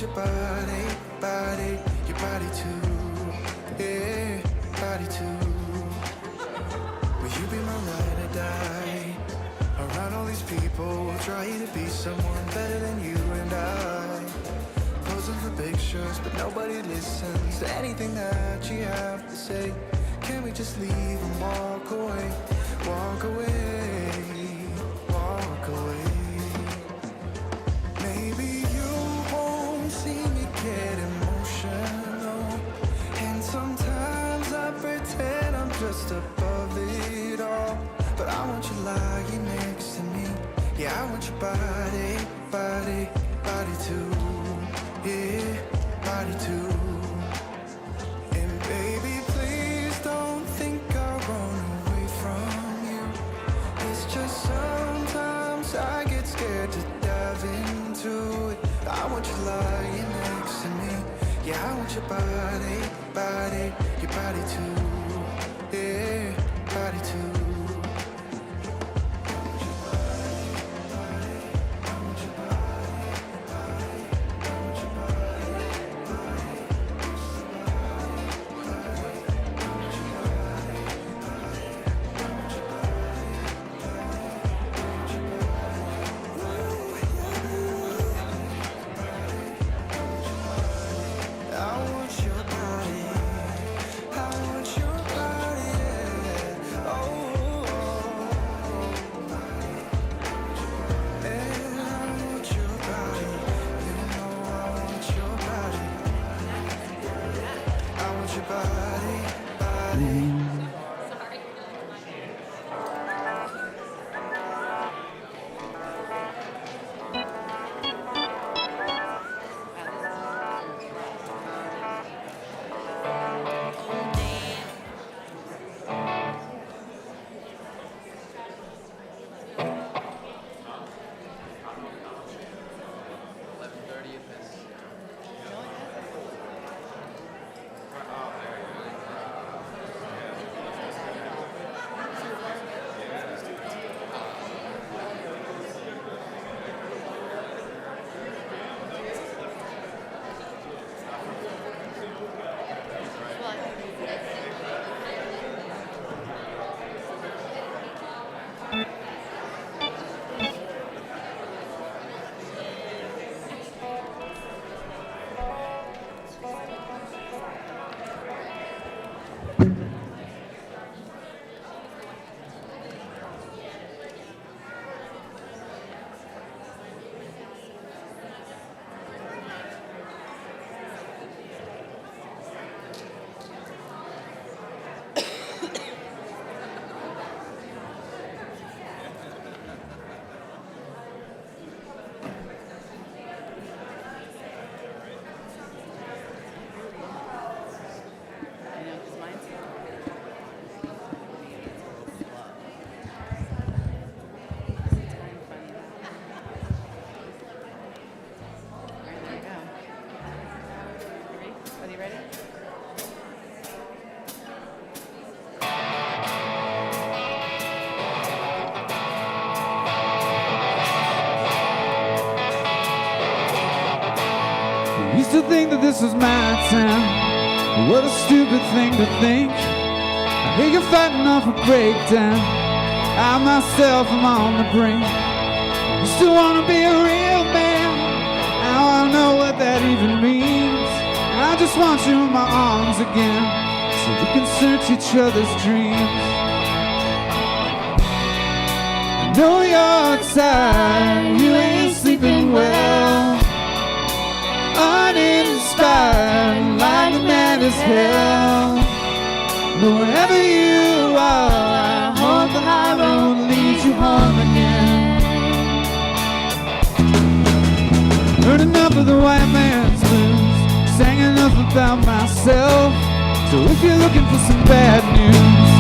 your body, body, your body too. Yeah, body too. Will you be my ride or die? Around all these people, trying to be someone better than you and I. Posing for pictures, but nobody listens to anything that you have to say. Can we just leave and walk away? Walk away, walk away. Maybe you won't see me get emotional, and sometimes I pretend I'm just above it all. But I want you lying next to me. Yeah, I want your body, body, body too. Yeah, body too. And baby, please don't think I'll run away from you. It's just sometimes I get scared to dive into it. I want you lying next to me. Yeah, I want your body, body, your body too. Yeah, body too. Used to think that this was my time. What a stupid thing to think. I hear you fighting off a breakdown. I myself am on the brink. Used to want to be a real man. Now I know what that even means. I just want you in my arms again, so we can search each other's dreams. I know you're tired, you ain't sleeping well, uninspired, like the mad as hell. But wherever you are, I hope the high road leads you home again. Heard enough of the white man's blues, sang enough about myself. So if you're looking for some bad news,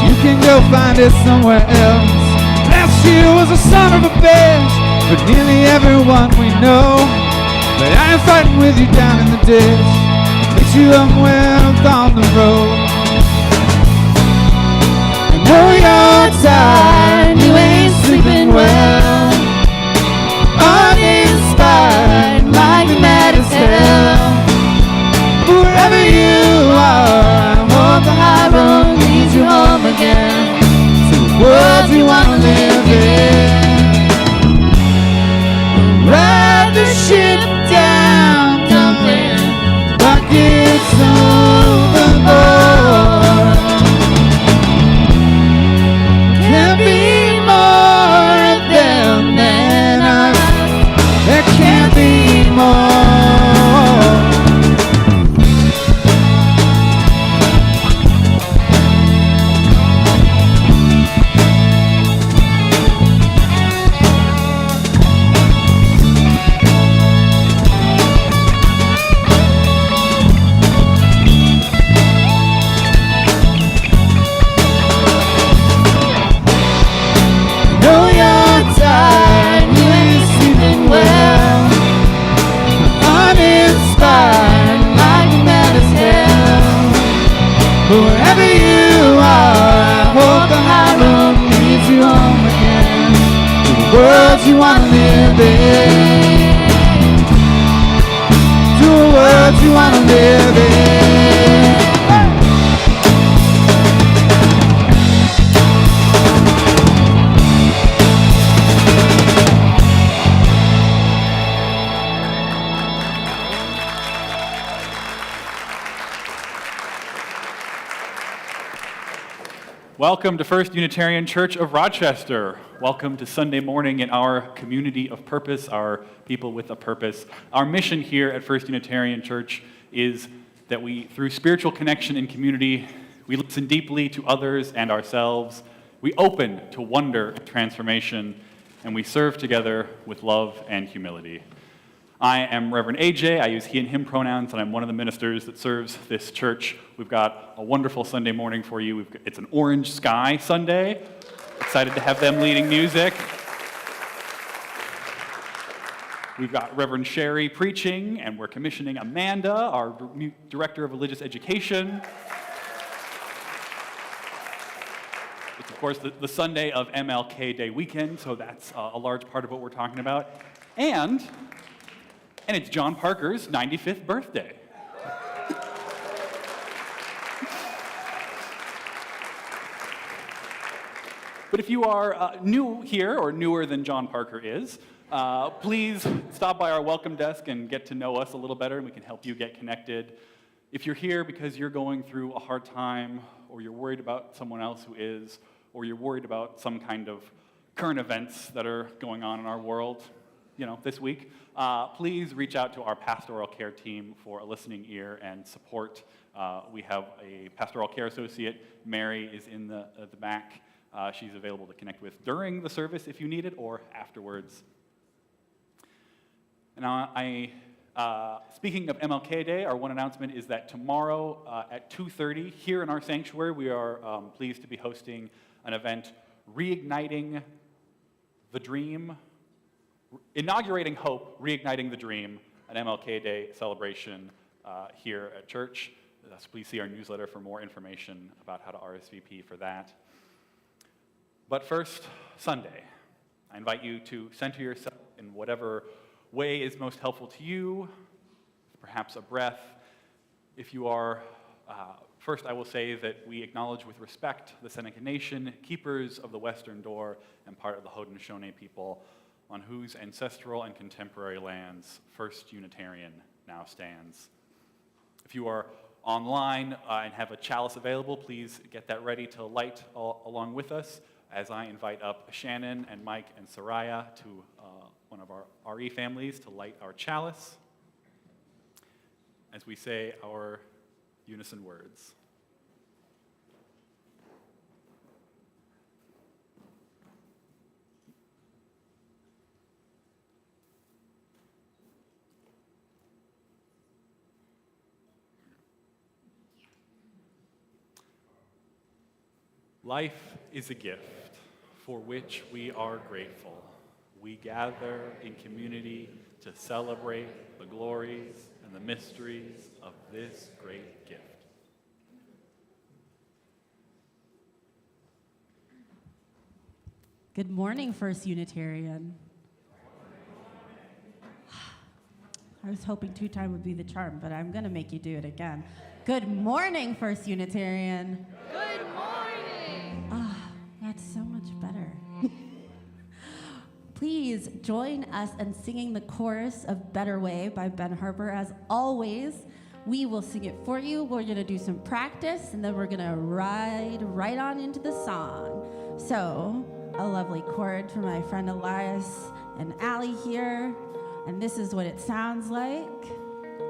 you can go find it somewhere else. Last year was a son of a bitch for nearly everyone we know. But I ain't fighting with you down in the ditch. Pick you up when I'm on the road. I know you're tired, you ain't sleeping well, uninspired, like the mad as hell. But wherever you are, I hope the high road leads you home again to the world you want to live in. To the world you want to live in. Welcome to First Unitarian Church of Rochester. Welcome to Sunday morning in our community of purpose, our people with a purpose. Our mission here at First Unitarian Church is that we, through spiritual connection and community, we listen deeply to others and ourselves, we open to wonder and transformation, and we serve together with love and humility. I am Reverend AJ. I use he and him pronouns, and I'm one of the ministers that serves this church. We've got a wonderful Sunday morning for you. It's an orange sky Sunday. Excited to have them leading music. We've got Reverend Shari preaching, and we're commissioning Amanda, our new Director of Religious Education. It's, of course, the Sunday of MLK Day weekend, so that's a large part of what we're talking about. And it's John Parker's 95th birthday. But if you are new here, or newer than John Parker is, please stop by our welcome desk and get to know us a little better, and we can help you get connected. If you're here because you're going through a hard time, or you're worried about someone else who is, or you're worried about some kind of current events that are going on in our world, this week, please reach out to our pastoral care team for a listening ear and support. We have a pastoral care associate. Mary is in the back. She's available to connect with during the service if you need it, or afterwards. Now, speaking of MLK Day, our one announcement is that tomorrow at 2:30 here in our sanctuary, we are pleased to be hosting an event, Reigniting the Dream, Inaugurating Hope, Reigniting the Dream, an MLK Day celebration here at church. So please see our newsletter for more information about how to RSVP for that. But first, Sunday. I invite you to center yourself in whatever way is most helpful to you, perhaps a breath. If you are, first I will say that we acknowledge with respect the Seneca Nation, keepers of the Western Door, and part of the Haudenosaunee people, on whose ancestral and contemporary lands First Unitarian now stands. If you are online and have a chalice available, please get that ready to light along with us as I invite up Shannon and Mike and Soraya to one of our RE families to light our chalice as we say our unison words. Life is a gift for which we are grateful. We gather in community to celebrate the glories and the mysteries of this great gift. Good morning, First Unitarian. I was hoping two-time would be the charm, but I'm going to make you do it again. Good morning, First Unitarian. Good morning. That's so much better. Please join us in singing the chorus of Better Way by Ben Harper. As always, we will sing it for you. We're going to do some practice, and then we're going to ride right on into the song. So, a lovely chord for my friend Elias and Allie here. And this is what it sounds like.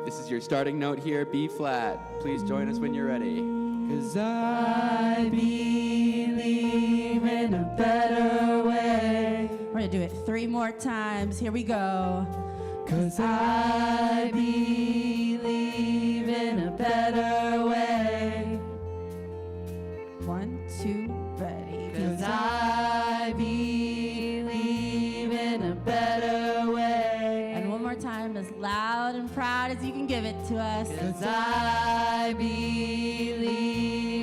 This is your starting note here, B flat. Please join us when you're ready. 'Cause I believe in a better way. We're going to do it 3 more times. Here we go. 'Cause I believe in a better way. 1, 2, ready. 'Cause I believe in a better way. And one more time, as loud and proud as you can give it to us. 'Cause I believe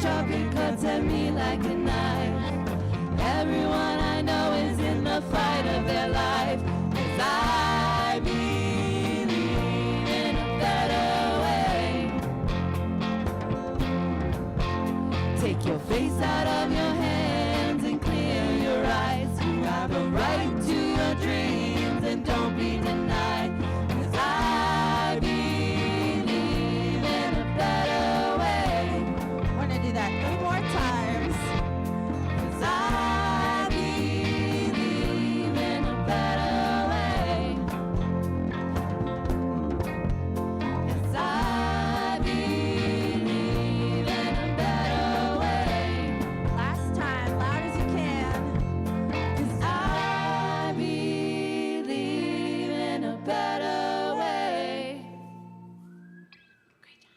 sharp, it cuts at me like a knife. Everyone I know is in the fight of their life. 'Cause I believe in a better way. Take your face out of your hands and clear your eyes. You have a right to your dreams and don't be denied. 'Cause I believe in a better way. We're gonna do that 3 more times. 'Cause I believe in a better way. 'Cause I believe in a better way. Last time, loud as you can. 'Cause I believe in a better way. Great job.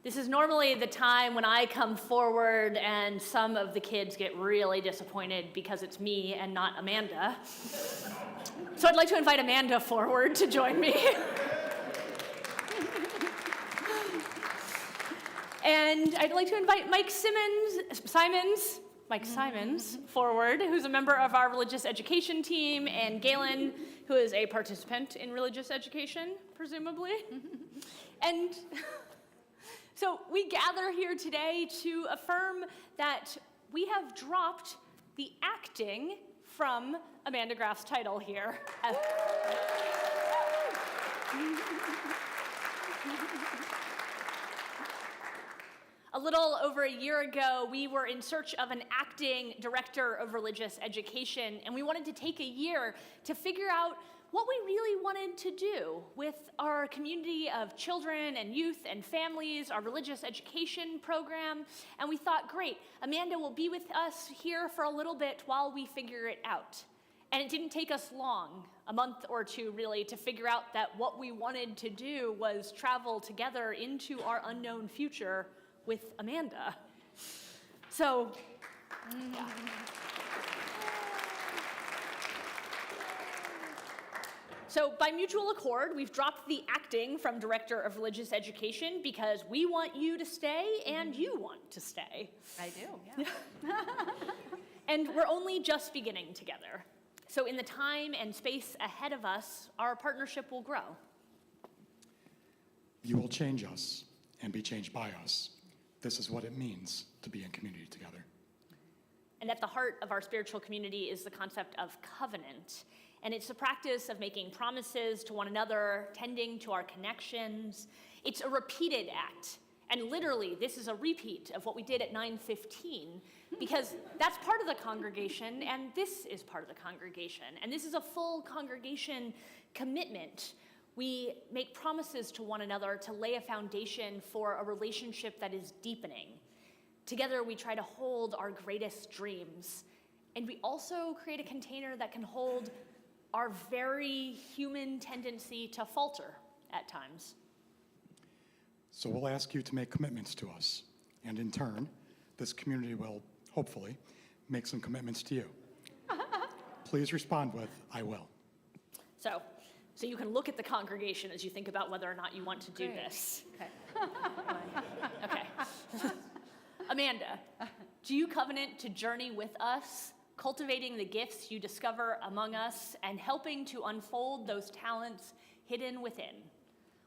This is normally the time when I come forward and some of the kids get really disappointed because it's me and not Amanda. So I'd like to invite Amanda forward to join me. And I'd like to invite Mike Simons forward, who's a member of our religious education team, and Galen, who is a participant in religious education, presumably. And so we gather here today to affirm that we have dropped the acting from Amanda Graff's title here. A little over a year ago, we were in search of an acting director of religious education, and we wanted to take a year to figure out what we really wanted to do with our community of children and youth and families, our religious education program. And we thought, great, Amanda will be with us here for a little bit while we figure it out. And it didn't take us long, a month or two really, to figure out that what we wanted to do was travel together into our unknown future with Amanda. So, yeah. So by mutual accord, we've dropped the acting from Director of Religious Education because we want you to stay and you want to stay. I do, yeah. And we're only just beginning together. So in the time and space ahead of us, our partnership will grow. You will change us and be changed by us. This is what it means to be in community together. And at the heart of our spiritual community is the concept of covenant. And it's the practice of making promises to one another, tending to our connections. It's a repeated act. And literally, this is a repeat of what we did at 9:15, because that's part of the congregation, and this is part of the congregation. And this is a full congregation commitment. We make promises to one another to lay a foundation for a relationship that is deepening. Together, we try to hold our greatest dreams. And we also create a container that can hold our very human tendency to falter at times. So we'll ask you to make commitments to us. And in turn, this community will, hopefully, make some commitments to you. Please respond with, I will. So you can look at the congregation as you think about whether or not you want to do this. Okay. Okay. Amanda, do you covenant to journey with us, cultivating the gifts you discover among us and helping to unfold those talents hidden within?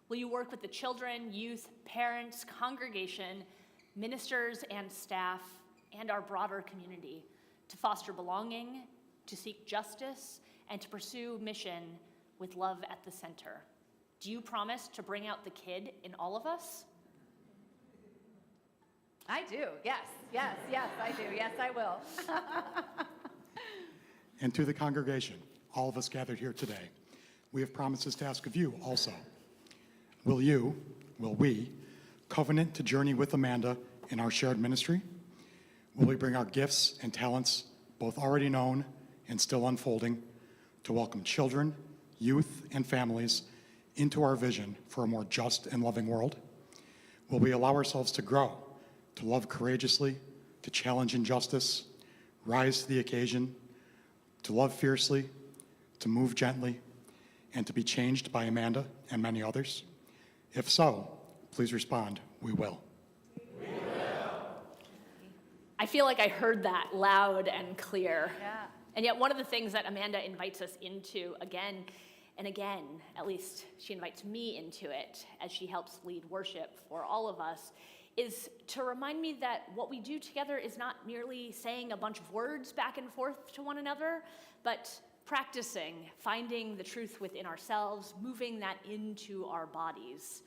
Will you work with the children, youth, parents, congregation, ministers and staff, and our broader community to foster belonging, to seek justice, and to pursue mission with love at the center? Do you promise to bring out the kid in all of us? I do, yes, I do, yes, I will. And to the congregation, all of us gathered here today, we have promises to ask of you also. Will we, covenant to journey with Amanda in our shared ministry? Will we bring our gifts and talents, both already known and still unfolding, to welcome children, youth, and families into our vision for a more just and loving world? Will we allow ourselves to grow, to love courageously, to challenge injustice, rise to the occasion, to love fiercely, to move gently and to be changed by Amanda and many others? If so, please respond, we will. I feel like I heard that loud and clear. Yeah. And yet one of the things that Amanda invites us into again and again, at least she invites me into it as she helps lead worship for all of us, is to remind me that what we do together is not merely saying a bunch of words back and forth to one another, but practicing, finding the truth within ourselves, moving that into our bodies.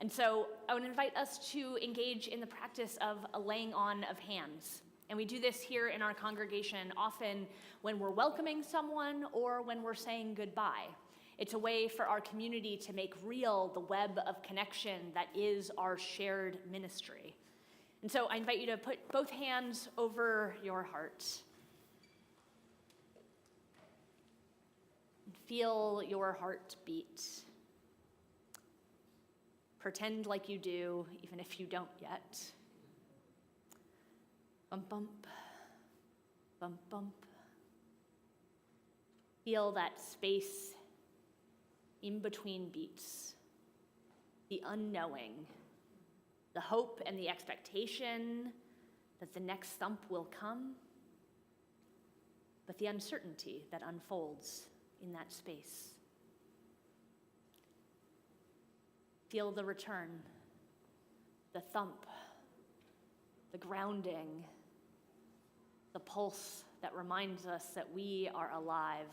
And so I would invite us to engage in the practice of a laying on of hands. And we do this here in our congregation often when we're welcoming someone or when we're saying goodbye. It's a way for our community to make real the web of connection that is our shared ministry. And so I invite you to put both hands over your heart. Feel your heart beat. Pretend like you do, even if you don't yet. Bump, bump, bump, bump. Feel that space in between beats, the unknowing, the hope and the expectation that the next thump will come, but the uncertainty that unfolds in that space. Feel the return, the thump, the grounding, the pulse that reminds us that we are alive,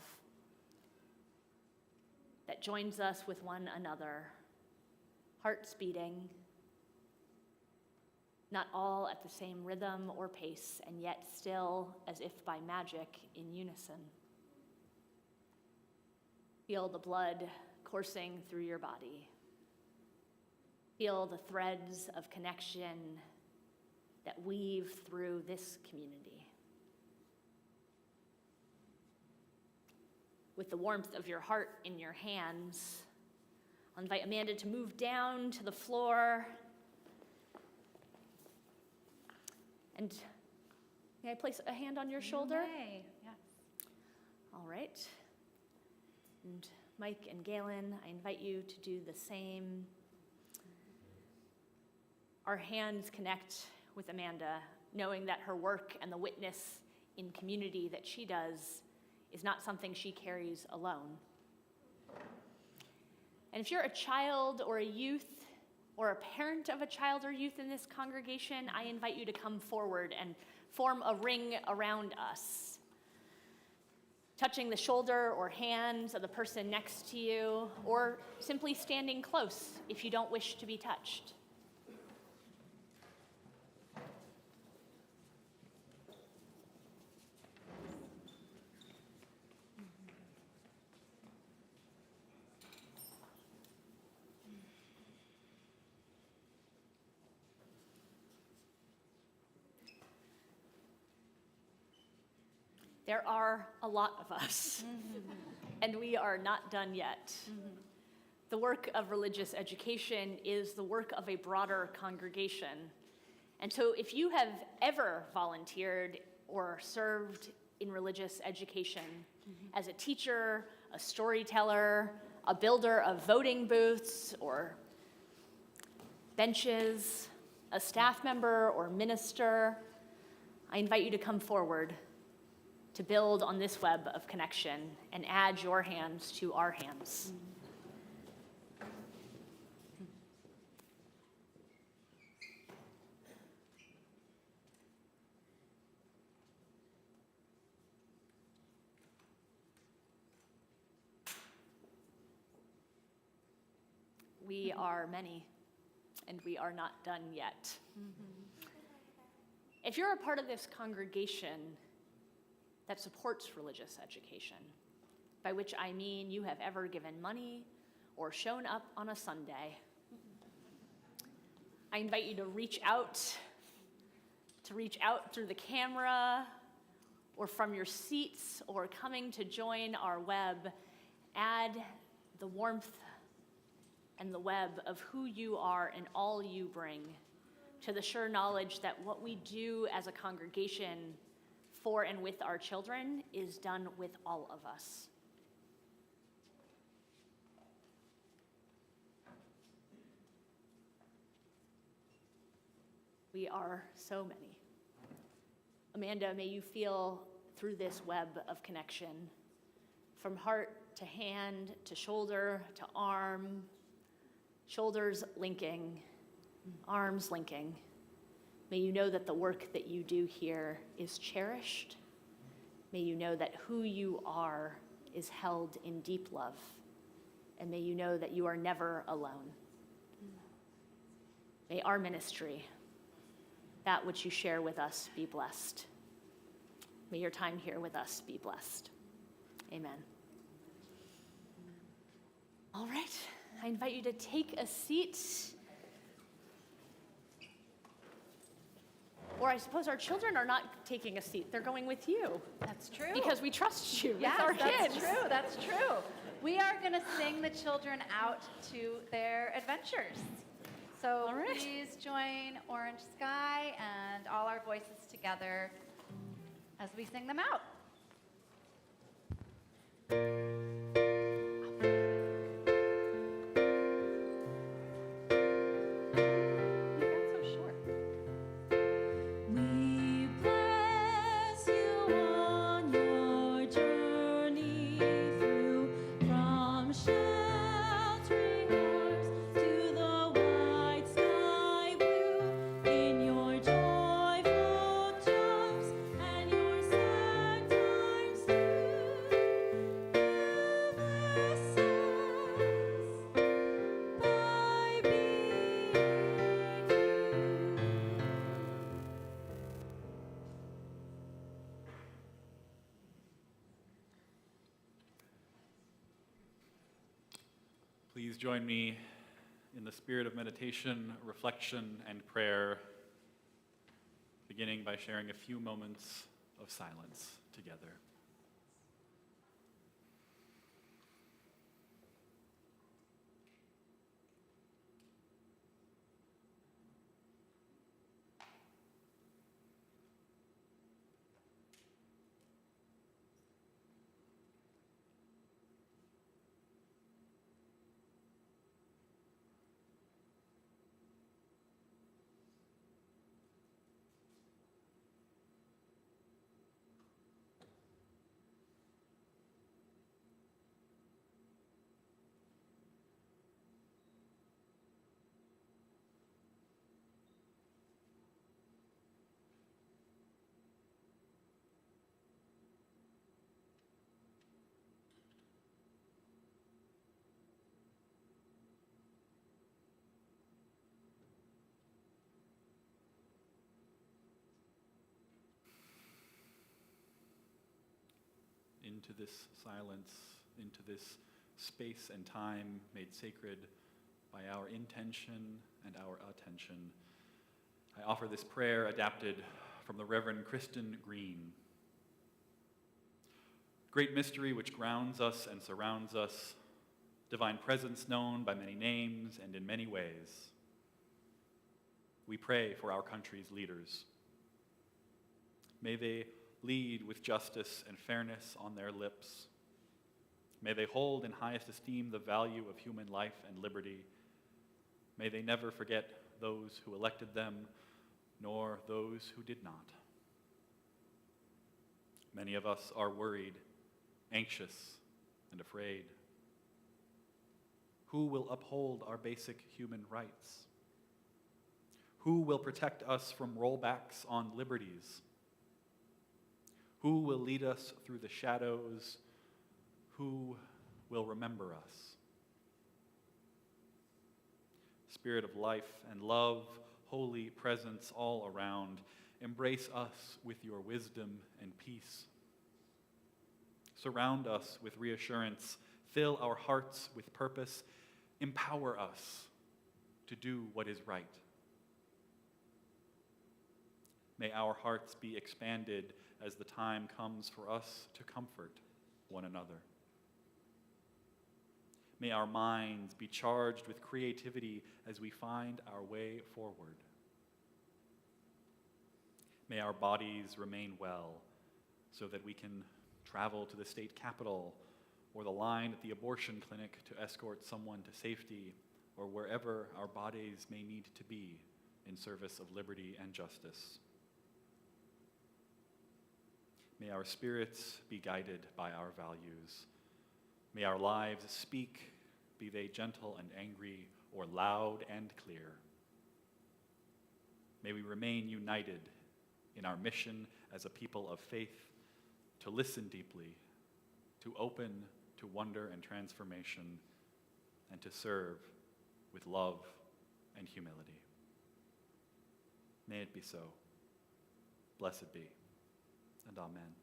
that joins us with one another, hearts beating, not all at the same rhythm or pace, and yet still, as if by magic, in unison. Feel the blood coursing through your body. Feel the threads of connection that weave through this community. With the warmth of your heart in your hands, I'll invite Amanda to move down to the floor. And may I place a hand on your shoulder? May, yes. All right. And Mike and Galen, I invite you to do the same. Our hands connect with Amanda, knowing that her work and the witness in community that she does is not something she carries alone. And if you're a child or a youth or a parent of a child or youth in this congregation, I invite you to come forward and form a ring around us, touching the shoulder or hands of the person next to you, or simply standing close if you don't wish to be touched. There are a lot of us, and we are not done yet. The work of religious education is the work of a broader congregation. And so if you have ever volunteered or served in religious education as a teacher, a storyteller, a builder of voting booths or benches, a staff member or minister, I invite you to come forward to build on this web of connection and add your hands to our hands. We are many, and we are not done yet. If you're a part of this congregation that supports religious education, by which I mean you have ever given money or shown up on a Sunday, I invite you to reach out through the camera or from your seats or coming to join our web. Add the warmth and the web of who you are and all you bring to the sure knowledge that what we do as a congregation for and with our children is done with all of us. We are so many. Amanda, may you feel through this web of connection, from heart to hand to shoulder to arm, shoulders linking, arms linking. May you know that the work that you do here is cherished. May you know that who you are is held in deep love. And may you know that you are never alone. May our ministry, that which you share with us, be blessed. May your time here with us be blessed. Amen. All right, I invite you to take a seat. Or I suppose our children are not taking a seat, they're going with you. That's true. Because we trust you Yes, with our that's kids. true. That's true. We are going to sing the children out to their adventures. So All right. please join Orange Sky and all our voices together as we sing them out. You got so short. We bless you on your journey through, from sheltering arms to the wide sky blue. In your joyful jumps and your sad times too, you bless us by being you. Please join me in the spirit of meditation, reflection, and prayer, beginning by sharing a few moments of silence together. Into this silence, into this space and time made sacred by our intention and our attention, I offer this prayer adapted from the Reverend Kristen Green. Great mystery which grounds us and surrounds us, divine presence known by many names and in many ways. We pray for our country's leaders. May they lead with justice and fairness on their lips. May they hold in highest esteem the value of human life and liberty. May they never forget those who elected them, nor those who did not. Many of us are worried, anxious, and afraid. Who will uphold our basic human rights? Who will protect us from rollbacks on liberties? Who will lead us through the shadows? Who will remember us? Spirit of life and love, holy presence all around, embrace us with your wisdom and peace. Surround us with reassurance, fill our hearts with purpose, empower us to do what is right. May our hearts be expanded as the time comes for us to comfort one another. May our minds be charged with creativity as we find our way forward. May our bodies remain well so that we can travel to the state capitol or the line at the abortion clinic to escort someone to safety or wherever our bodies may need to be in service of liberty and justice. May our spirits be guided by our values. May our lives speak, be they gentle and angry, or loud and clear. May we remain united in our mission as a people of faith, to listen deeply, to open to wonder and transformation, and to serve with love and humility. May it be so. Blessed be, and amen.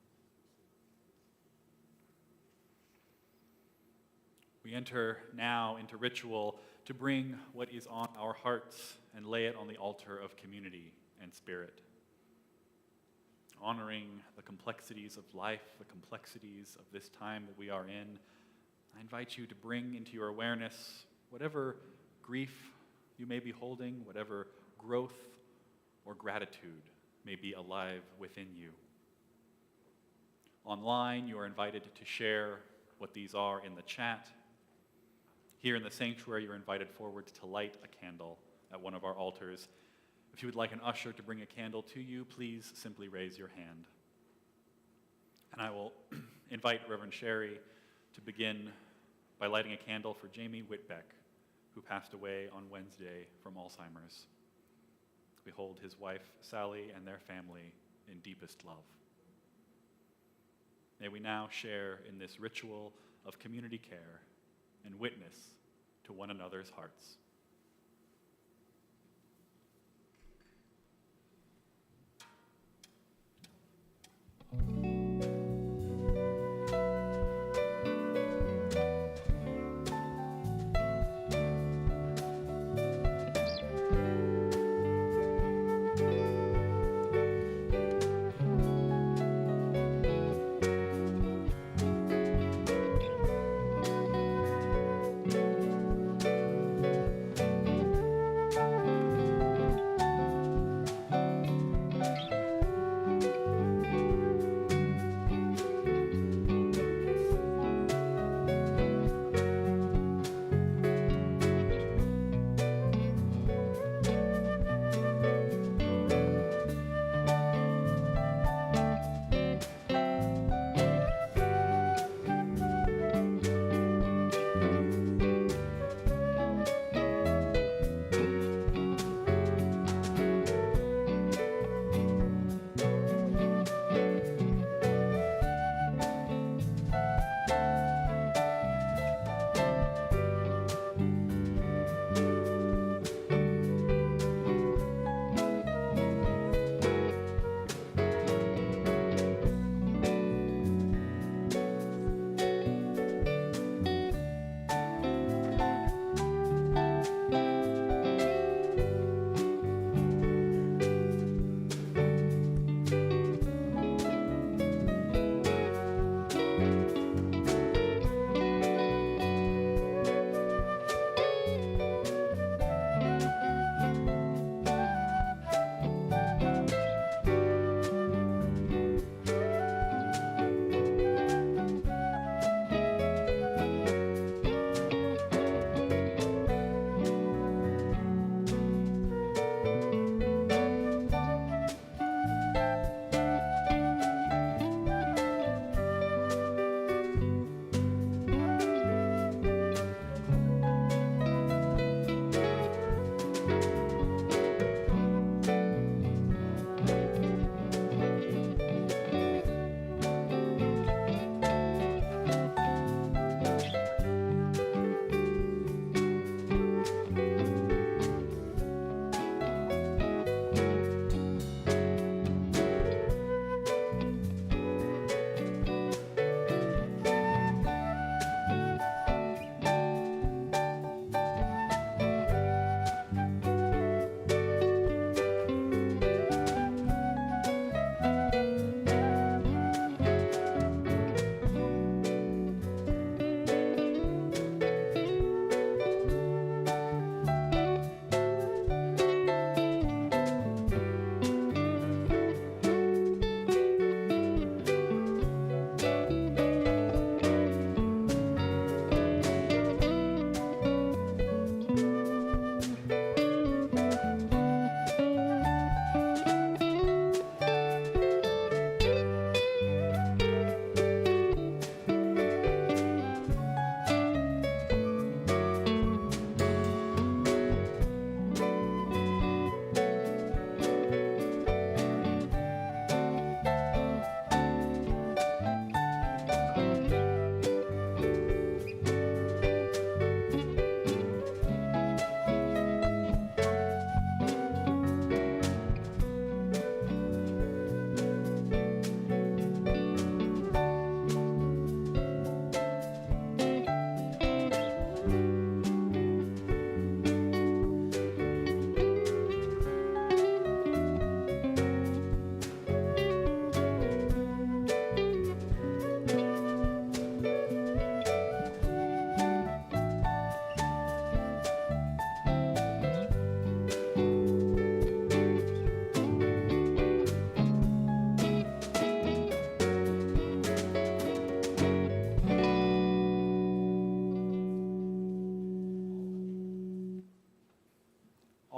We enter now into ritual to bring what is on our hearts and lay it on the altar of community and spirit. Honoring the complexities of life, the complexities of this time that we are in, I invite you to bring into your awareness whatever grief you may be holding, whatever growth or gratitude may be alive within you. Online, you are invited to share what these are in the chat. Here in the sanctuary, you're invited forward to light a candle at one of our altars. If you would like an usher to bring a candle to you, please simply raise your hand. And I will invite Reverend Shari to begin by lighting a candle for Jamie Whitbeck, who passed away on Wednesday from Alzheimer's. We hold his wife, Sally, and their family in deepest love. May we now share in this ritual of community care and witness to one another's hearts.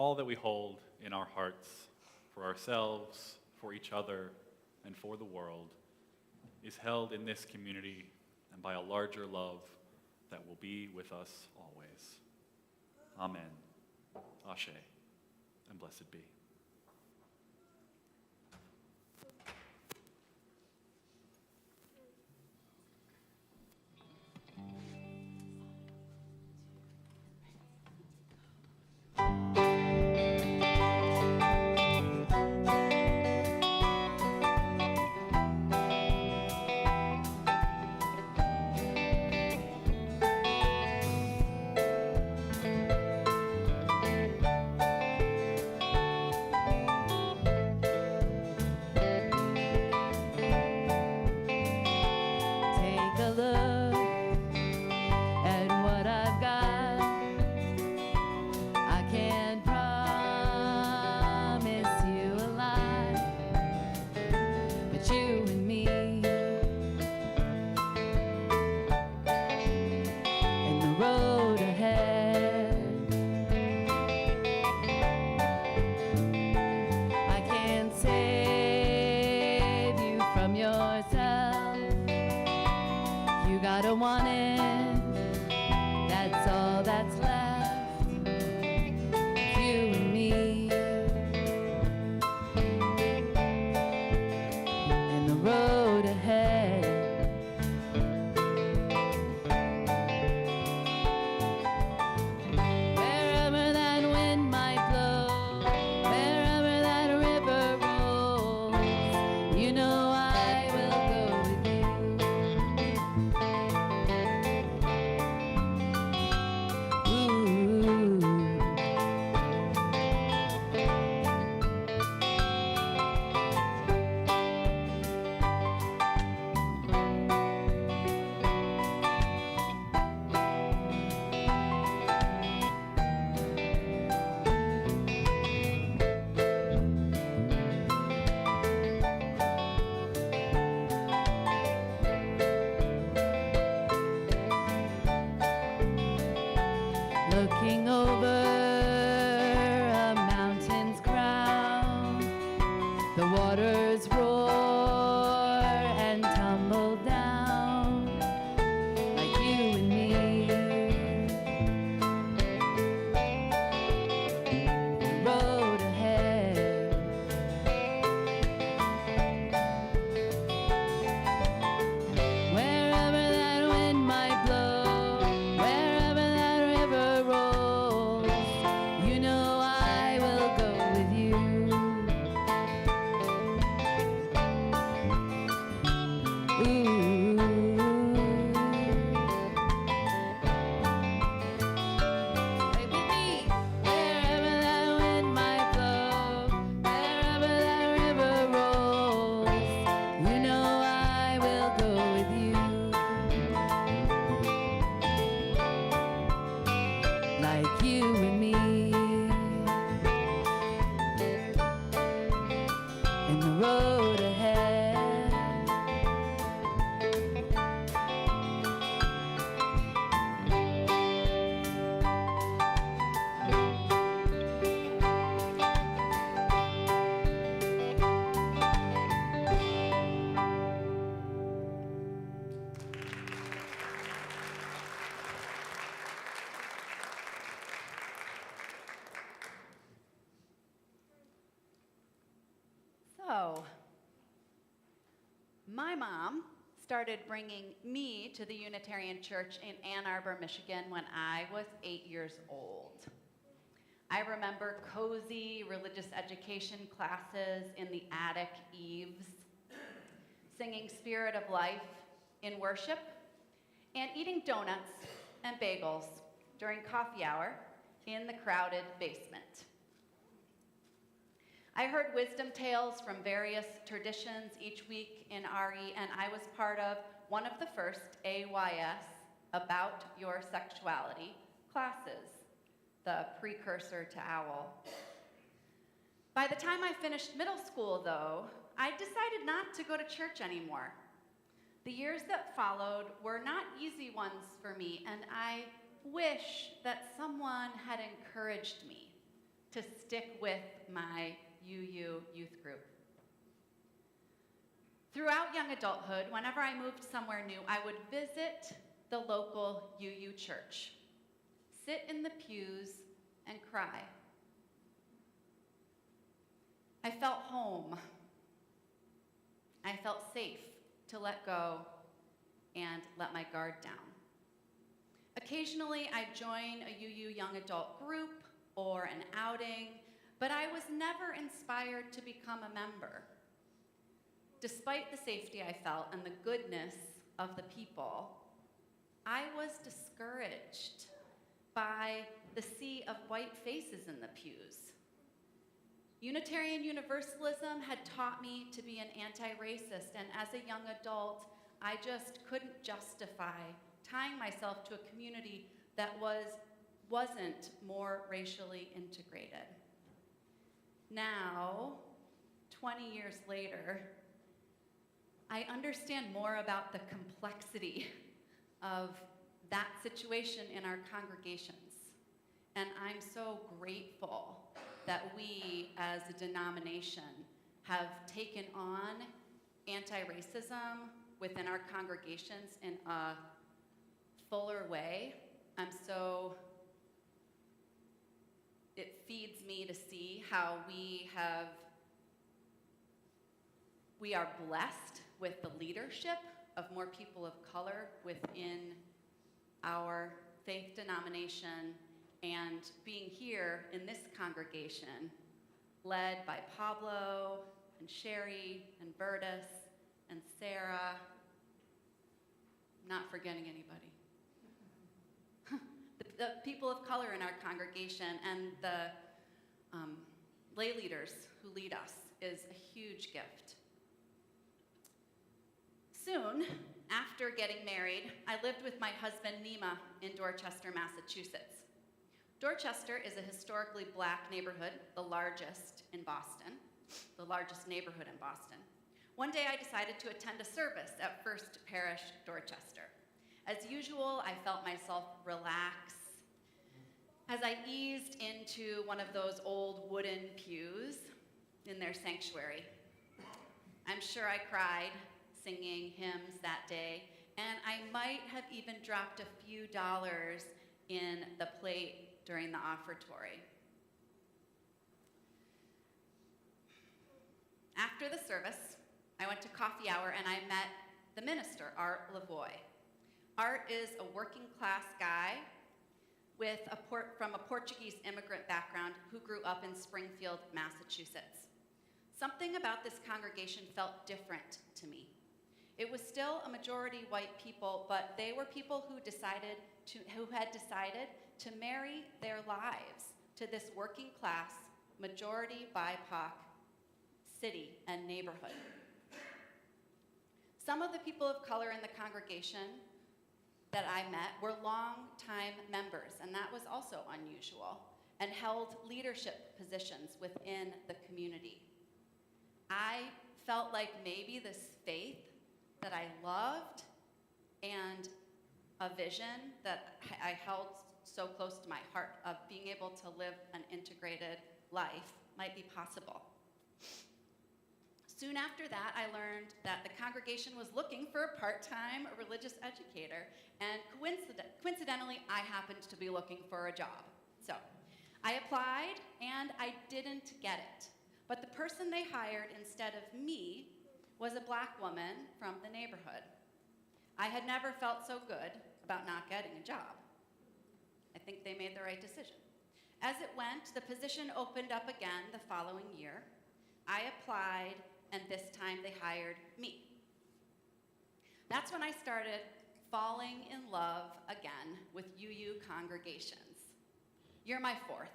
all that we hold in our hearts for ourselves, for each other, and for the world is held in this community and by a larger love that will be with us always. Amen. Ashe, and blessed be. Take a look at what I've got. I can't promise you a lot, but you and me and the road ahead. I can't save you from yourself. You gotta want it, that's all that's left. You and me and the road ahead. Wherever that wind might blow, wherever that river rolls, you know I will go with you. Looking over a mountain's crown, the waters roar and tumble down like you and me. The road ahead. Wherever that wind might blow, wherever that river rolls, you know I will go with you. Play with me. Wherever that wind might blow, wherever that river rolls, you know I will go with you. Like you and me in the road ahead. So, my mom started bringing me to the Unitarian Church in Ann Arbor, Michigan when I was 8 years old. I remember cozy religious education classes in the attic eaves, singing Spirit of Life in worship, and eating donuts and bagels during coffee hour in the crowded basement. I heard wisdom tales from various traditions each week in RE, and I was part of one of the first AYS About Your Sexuality classes, the precursor to OWL. By the time I finished middle school, though, I decided not to go to church anymore. The years that followed were not easy ones for me, and I wish that someone had encouraged me to stick with my UU youth group. Throughout young adulthood, whenever I moved somewhere new, I would visit the local UU church, sit in the pews, and cry. I felt home. I felt safe to let go and let my guard down. Occasionally, I'd join a UU young adult group or an outing, but I was never inspired to become a member. Despite the safety I felt and the goodness of the people, I was discouraged by the sea of white faces in the pews. Unitarian Universalism had taught me to be an anti-racist, and as a young adult, I just couldn't justify tying myself to a community that wasn't more racially integrated. Now, 20 years later, I understand more about the complexity of that situation in our congregations. And I'm so grateful that we as a denomination have taken on anti-racism within our congregations in a fuller way. It feeds me to see how we are blessed with the leadership of more people of color within our faith denomination, and being here in this congregation, led by Pablo and Shari and Bertus and Sarah, not forgetting anybody. The people of color in our congregation and the lay leaders who lead us is a huge gift. Soon, after getting married, I lived with my husband, Nima, in Dorchester, Massachusetts. Dorchester is a historically black neighborhood, the largest neighborhood in Boston. One day I decided to attend a service at First Parish Dorchester. As usual, I felt myself relax as I eased into one of those old wooden pews in their sanctuary. I'm sure I cried singing hymns that day, and I might have even dropped a few dollars in the plate during the offertory. After the service, I went to coffee hour and I met the minister, Art Lavoie. Art is a working class guy from a Portuguese immigrant background who grew up in Springfield, Massachusetts. Something about this congregation felt different to me. It was still a majority white people, but they were people who had decided to marry their lives to this working class, majority BIPOC city and neighborhood. Some of the people of color in the congregation that I met were longtime members, and that was also unusual, and held leadership positions within the community. I felt like maybe this faith that I loved and a vision that I held so close to my heart of being able to live an integrated life might be possible. Soon after that, I learned that the congregation was looking for a part-time religious educator, and coincidentally, I happened to be looking for a job. So I applied, and I didn't get it. But the person they hired instead of me was a black woman from the neighborhood. I had never felt so good about not getting a job. I think they made the right decision. As it went, the position opened up again the following year. I applied, and this time they hired me. That's when I started falling in love again with UU congregations. You're my fourth.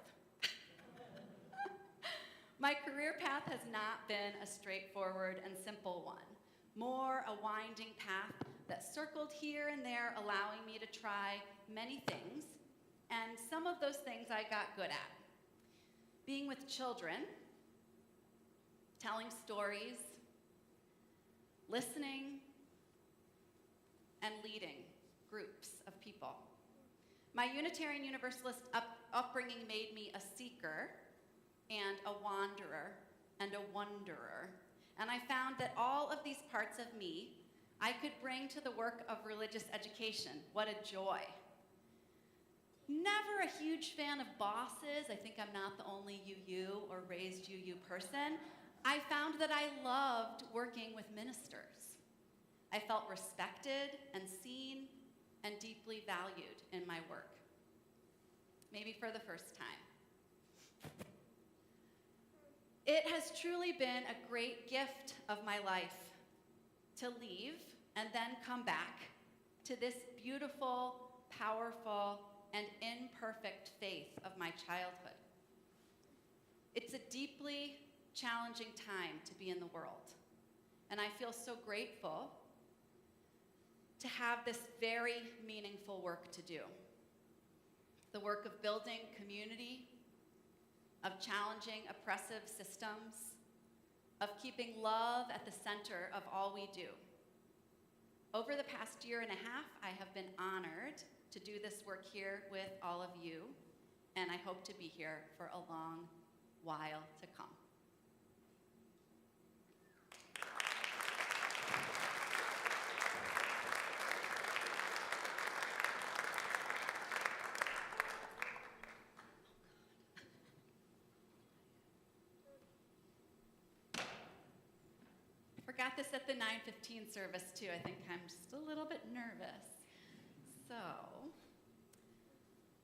My career path has not been a straightforward and simple one, more a winding path that circled here and there, allowing me to try many things, and some of those things I got good at. Being with children, telling stories, listening, and leading groups of people. My Unitarian Universalist upbringing made me a seeker and a wanderer and a wonderer. And I found that all of these parts of me I could bring to the work of religious education. What a joy. Never a huge fan of bosses. I think I'm not the only UU or raised UU person. I found that I loved working with ministers. I felt respected and seen and deeply valued in my work. Maybe for the first time. It has truly been a great gift of my life to leave and then come back to this beautiful, powerful, and imperfect faith of my childhood. It's a deeply challenging time to be in the world, and I feel so grateful to have this very meaningful work to do. The work of building community, of challenging oppressive systems, of keeping love at the center of all we do. Over the past year and a half, I have been honored to do this work here with all of you, and I hope to be here for a long while to come. Forgot this at the 9:15 service too. I think I'm just a little bit nervous. So,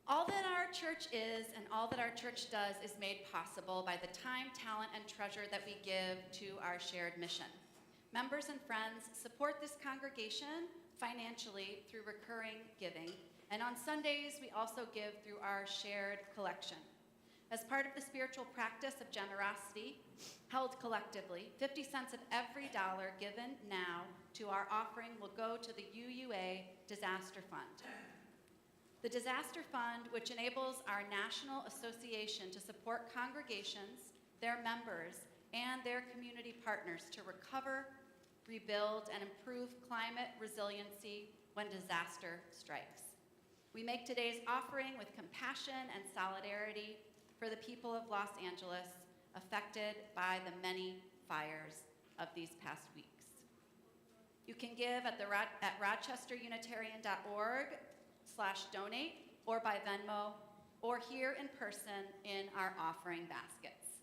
all that our church is and all that our church does is made possible by the time, talent, and treasure that we give to our shared mission. Members and friends support this congregation financially through recurring giving, and on Sundays we also give through our shared collection. As part of the spiritual practice of generosity, held collectively, 50 cents of every dollar given now to our offering will go to the UUA Disaster Fund. The Disaster Fund, which enables our national association to support congregations, their members, and their community partners to recover, rebuild, and improve climate resiliency when disaster strikes. We make today's offering with compassion and solidarity for the people of Los Angeles affected by the many fires of these past weeks. You can give at rochesterunitarian.org/donate or by Venmo or here in person in our offering baskets.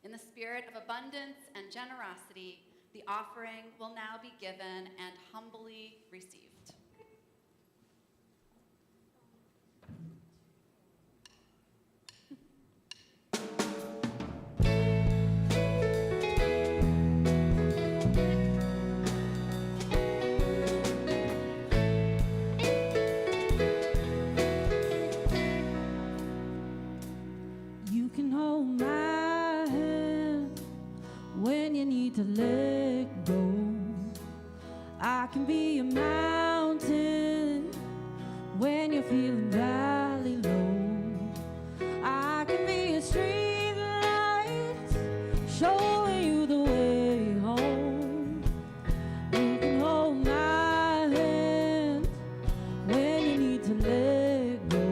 In the spirit of abundance and generosity, the offering will now be given and humbly received. To let go, I can be a mountain when you're feeling valley low. I can be a street light showing you the way home. You can hold my hand when you need to let go.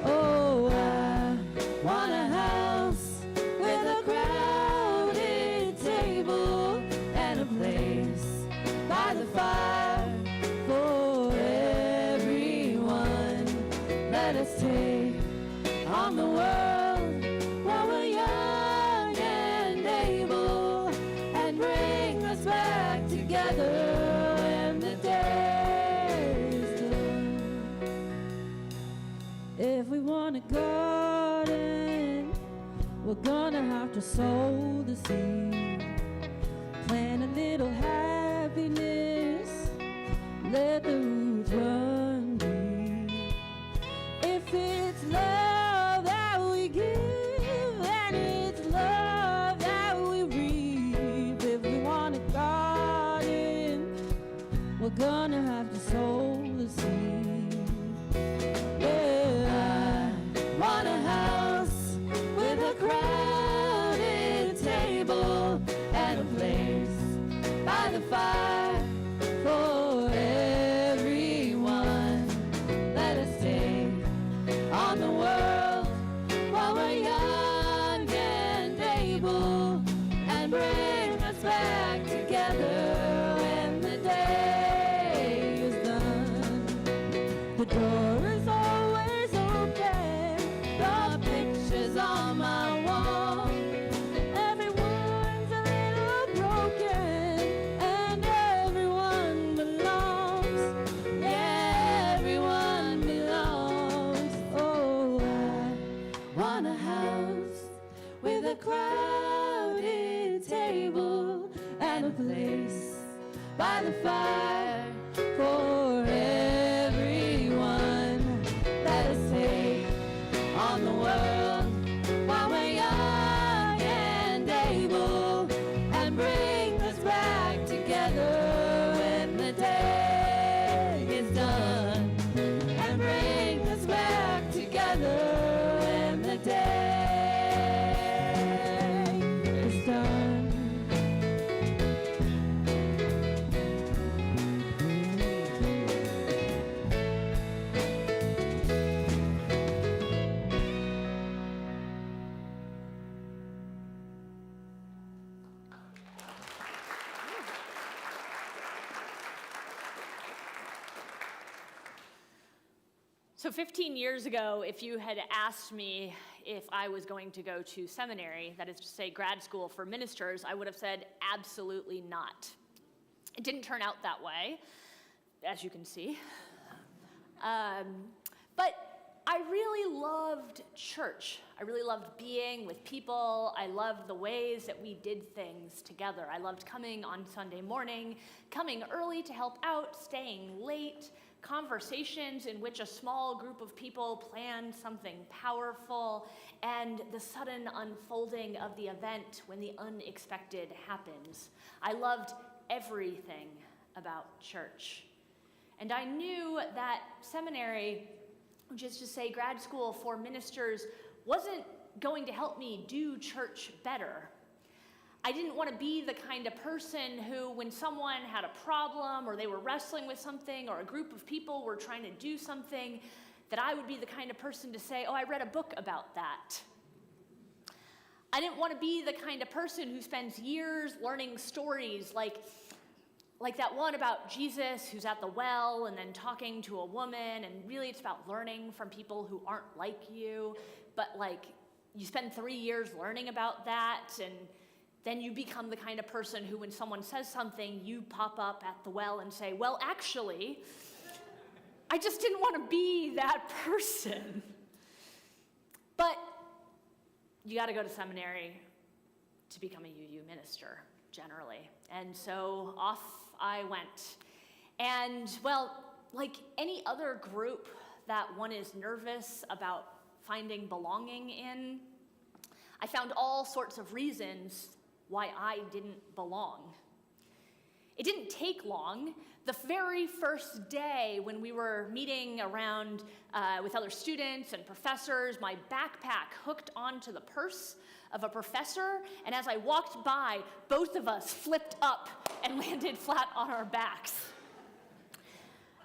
Oh, I want a house with a crowded table and a place by the fire for everyone. Let us take on the world while we're young and able, and bring us back together when the day is done. If we want a garden, we're gonna have to sow the seed, plant a little happiness, let the roots run deep. If it's love that we give, and it's love that we reap. If we want a garden, we're gonna have to sow the seed. Yeah, I want a house with a crowded table and a place by the fire for everyone. by the fire for everyone. Let us take on the world while we're young and able, and bring us back together when the day is done, and bring us back together when the day is done. So 15 years ago, if you had asked me if I was going to go to seminary, that is to say grad school for ministers, I would have said absolutely not. It didn't turn out that way, as you can see. But I really loved church. I really loved being with people. I loved the ways that we did things together. I loved coming on Sunday morning, coming early to help out, staying late, conversations in which a small group of people planned something powerful, and the sudden unfolding of the event when the unexpected happens. I loved everything about church. And I knew that seminary, which is to say grad school for ministers, wasn't going to help me do church better. I didn't want to be the kind of person who, when someone had a problem or they were wrestling with something or a group of people were trying to do something, that I would be the kind of person to say, oh, I read a book about that. I didn't want to be the kind of person who spends years learning stories like that one about Jesus who's at the well and then talking to a woman, and really it's about learning from people who aren't like you, but like you spend 3 years learning about that, and then you become the kind of person who, when someone says something, you pop up at the well and say, well, actually, I just didn't want to be that person. But you got to go to seminary to become a UU minister, generally. And so off I went. And, well, like any other group that one is nervous about finding belonging in, I found all sorts of reasons why I didn't belong. It didn't take long. The very first day when we were meeting around with other students and professors, my backpack hooked onto the purse of a professor, and as I walked by, both of us flipped up and landed flat on our backs.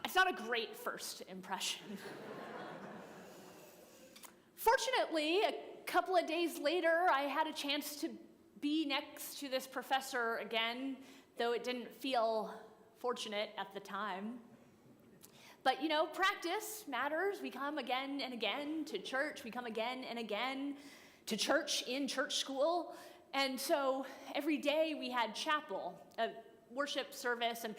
It's not a great first impression. Fortunately, a couple of days later, I had a chance to be next to this professor again, though it didn't feel fortunate at the time. But you know, practice matters. We come again and again to church. We come again and again to church in church school. And so every day we had chapel, a worship service, and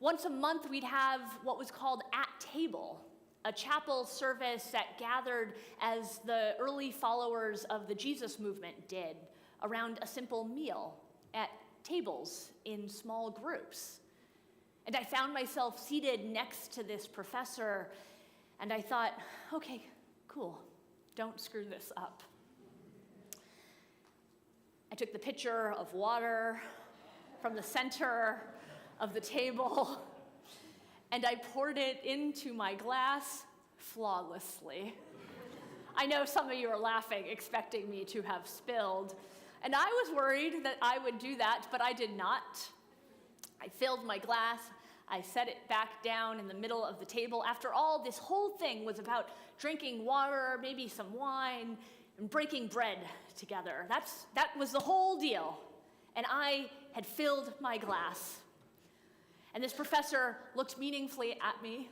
once a month we'd have what was called At Table, a chapel service that gathered as the early followers of the Jesus movement did, around a simple meal at tables in small groups. And I found myself seated next to this professor, and I thought, okay, cool, don't screw this up. I took the pitcher of water from the center of the table, and I poured it into my glass flawlessly. I know some of you are laughing, expecting me to have spilled. And I was worried that I would do that, but I did not. I filled my glass, I set it back down in the middle of the table. After all, this whole thing was about drinking water, maybe some wine, and breaking bread together. That was the whole deal. And I had filled my glass. And this professor looked meaningfully at me,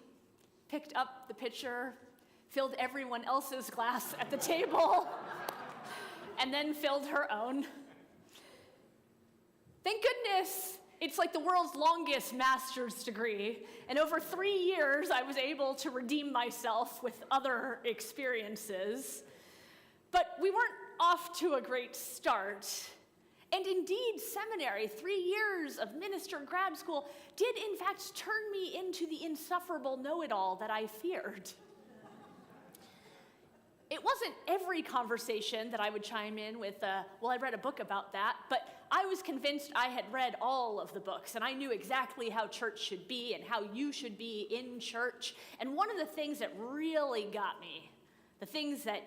picked up the pitcher, filled everyone else's glass at the table, and then filled her own. Thank goodness, it's like the world's longest master's degree, and over 3 years I was able to redeem myself with other experiences. But we weren't off to a great start, And indeed, seminary, 3 years of minister grad school, did in fact turn me into the insufferable know-it-all that I feared. It wasn't every conversation that I would chime in with, well, I read a book about that, but I was convinced I had read all of the books, and I knew exactly how church should be and how you should be in church. And one of the things that really got me, the things that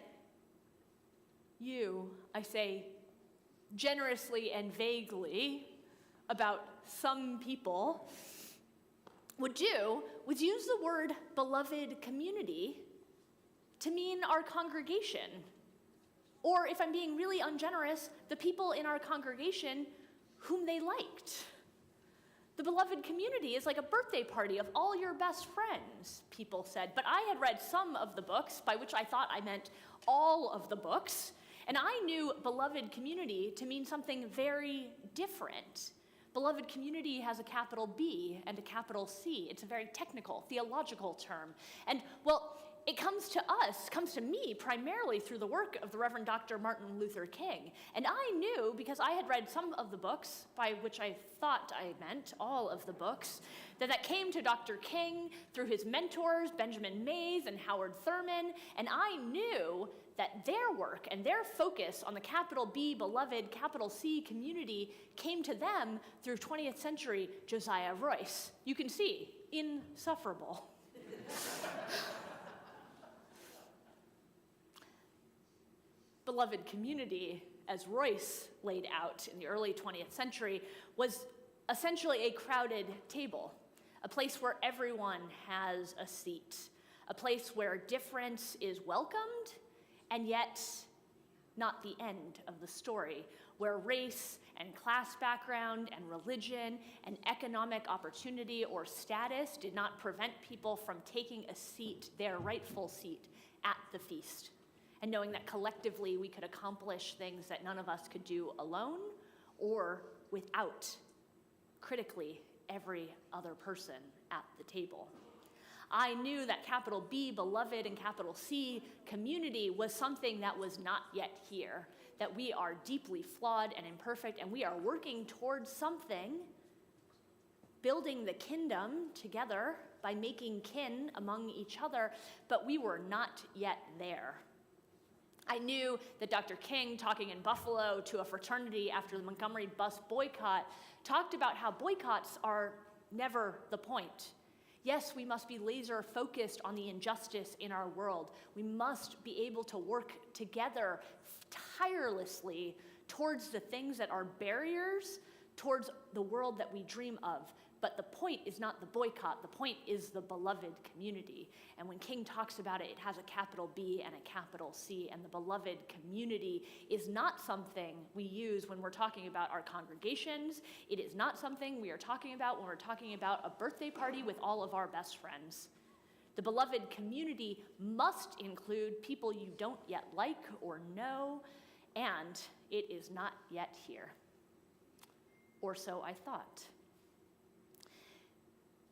you, I say generously and vaguely about some people, would do was use the word beloved community to mean our congregation. Or if I'm being really ungenerous, the people in our congregation whom they liked. The beloved community is like a birthday party of all your best friends, people said. But I had read some of the books, by which I thought I meant all of the books, and I knew beloved community to mean something very different. Beloved community has a capital B and a capital C. It's a very technical, theological term. And, well, it comes to me primarily through the work of the Reverend Dr. Martin Luther King. And I knew, because I had read some of the books, by which I thought I meant all of the books, that came to Dr. King through his mentors, Benjamin Mays and Howard Thurman, and I knew that their work and their focus on the capital B, beloved, capital C community came to them through 20th century Josiah Royce. You can see, insufferable. Beloved community, as Royce laid out in the early 20th century, was essentially a crowded table, a place where everyone has a seat, a place where difference is welcomed, and yet not the end of the story, where race and class background and religion and economic opportunity or status did not prevent people from taking a seat, their rightful seat, at the feast. And knowing that collectively we could accomplish things that none of us could do alone or without, critically, every other person at the table. I knew that capital B, beloved, and capital C, community, was something that was not yet here, that we are deeply flawed and imperfect, and we are working towards something, building the kingdom together by making kin among each other, but we were not yet there. I knew that Dr. King, talking in Buffalo to a fraternity after the Montgomery bus boycott, talked about how boycotts are never the point. Yes, we must be laser focused on the injustice in our world. We must be able to work together tirelessly towards the things that are barriers towards the world that we dream of. But the point is not the boycott, the point is the beloved community. And when King talks about it, it has a capital B and a capital C, and the beloved community is not something we use when we're talking about our congregations. It is not something we are talking about when we're talking about a birthday party with all of our best friends. The beloved community must include people you don't yet like or know, and it is not yet here. Or so I thought.